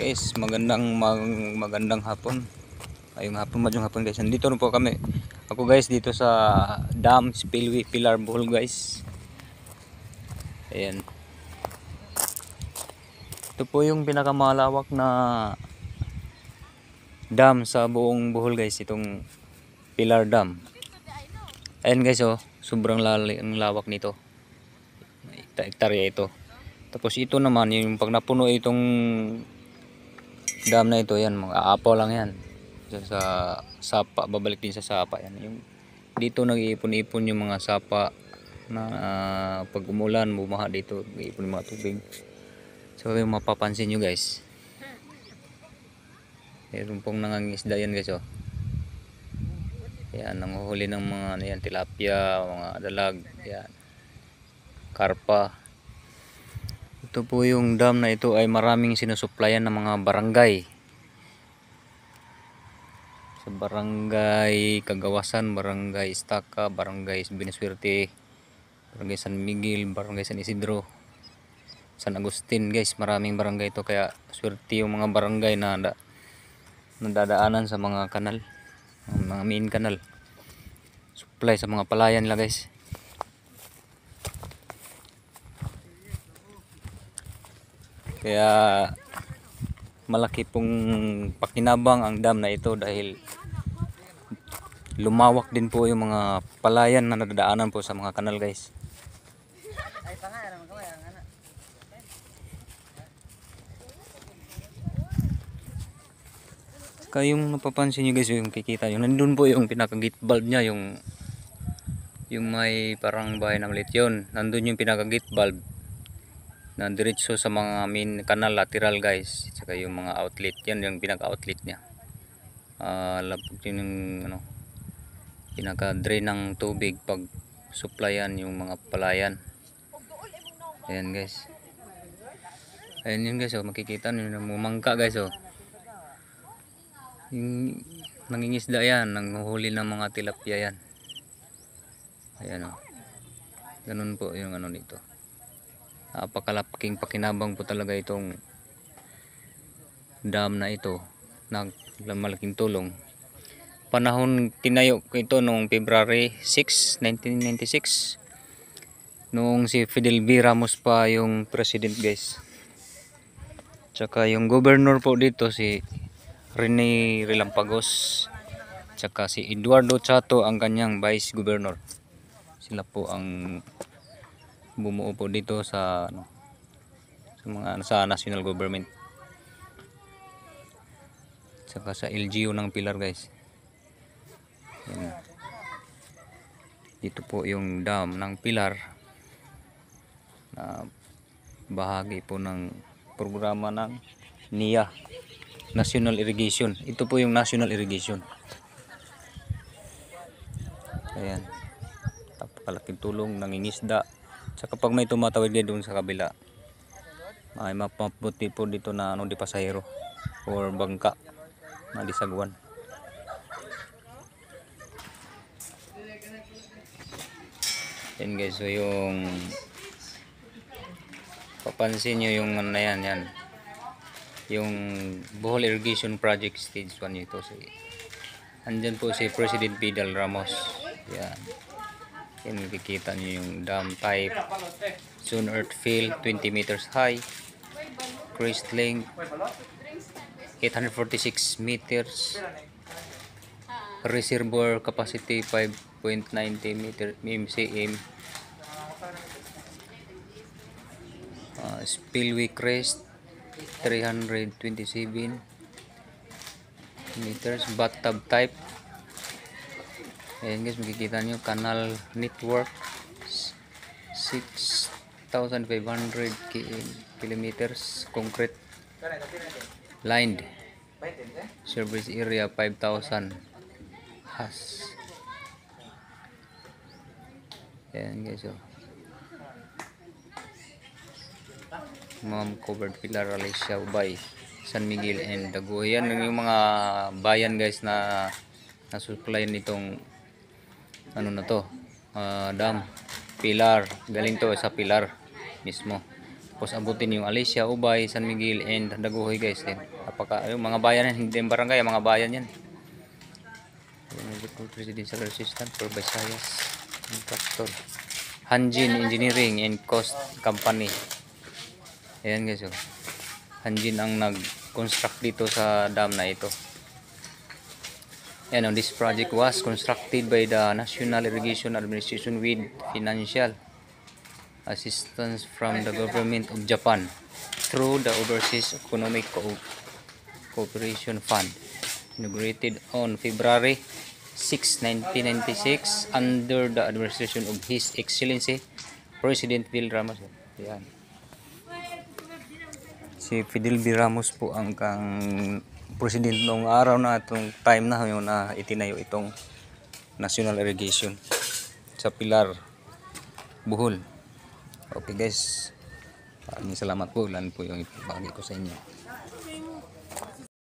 Guys, magandang hapon. Ayong hapon, madyong hapon guys. Nandito na po kami. Ako guys dito sa Dam Spillway Pilar Bohol guys. Ayan. Ito po yung pinakamalawak na dam sa buong Bohol guys, itong Pilar Dam. Ayan guys oh, sobrang ang lawak nito. Hektarya ito. Tapos ito naman yung pag napuno itong dam na ito, yan mga aapaw lang yan. Sa sapa, babalik din sa sapa yan. Yung dito nag-iipon-ipon yung mga sapa na pag umulan, bumaha dito, nag-iipon yung mga tubig. So yung mapapansin nyo guys, meron pong nangangisda yan guys oh. Yan, nanguhuli ng mga ano yan, tilapia, mga dalag, yan, karpa. Ito po yung dam na ito ay maraming sinusuplayan ng mga barangay. Sa barangay Kagawasan, barangay Estaca, barangay Binusuerte, barangay San Miguel, barangay San Isidro, San Agustin guys. Maraming barangay ito, kaya swerte yung mga barangay na nadadaanan sa mga kanal, mga main kanal. Supply sa mga palayan nila guys. Kaya malaki pong pakinabang ang dam na ito dahil lumawak din po yung mga palayan na nadadaanan po sa mga kanal guys. Kaya yung napapansin nyo guys, yung kikita nyo, nandun po yung pinaka-gate valve nya, yung may parang bahay na maliit yun. Nandun yung pinaka-gate valve na diretso sa mga main kanal lateral guys, saka yung mga outlet, yan yung pinaka-outlet nya. Labog din yung ano, pinaka-drain ng tubig pag supplyan yung mga palayan. Ayan guys, ayan yun guys oh, makikita nyo na mumangka guys oh. Yung nangingisda yan, nanguhuli ng mga tilapia yan. Ayan oh, ganun po yung ano dito. Napakalaking pakinabang po talaga itong dam na ito, malaking tulong. Panahon tinayo ko ito noong February 6, 1996, noong si Fidel V. Ramos pa yung president guys. Tsaka yung governor po dito si Rene Relampagos, tsaka si Eduardo Chato ang kanyang vice governor. Sila po ang bumuo po dito sa sa national government, saka sa LGU ng Pilar guys. Yan. Dito po yung dam ng Pilar na bahagi po ng programa ng NIA, National Irrigation. Ito po yung National Irrigation. Ayan, napakalaking tulong, nangingisda. Saka pag may tumatawid din doon sa kabila, may mapaputi po dito na ano, di pasahero or bangka na disagwan. Yan guys, so yung papansin nyo yung ano na yan, yung Bohol Irrigation Project Stage 1 ito. Andyan po si President Fidel Ramos. Yan. Yan, makikita nyo yung dam type, zone earth fill 20 meters high, crest length 846 meters, reservoir capacity 5.90 meter mmcm, spillway crest 327 meters, bathtub type. Ayan guys, makikita nyo canal network 6,500 kilometers, concrete lined, service area 5,000 has. Ayan guys oh, Ma'am covered Pilar, Alicia, Ubay, San Miguel and Dago. Yan yung mga bayan guys na nasupply nitong ano na to, dam Pilar. Galing to sa Pilar mismo. Tapos abutin yung Alicia, Ubay, San Miguel, and Daguhoy guys. Then, yung mga bayan yan, hindi yung barangay, mga bayan yan. Presidential Assistant for Visayas Contractor, Hanjin Engineering and Cost Company. Ayan guys, oh. Hanjin ang nag-construct dito sa dam na ito. And this project was constructed by the National Irrigation Administration with financial assistance from the government of Japan through the Overseas Economic Cooperation Fund, inaugurated on February 6, 1996 under the administration of His Excellency President Fidel Ramos. Ayan. Si Fidel B. Ramos po ang president noong araw na itong time na yung na itinayo itong National Irrigation sa Pilar, Bohol. Okay guys, maraming salamat po. Lan po yung ipabagi ko sa inyo.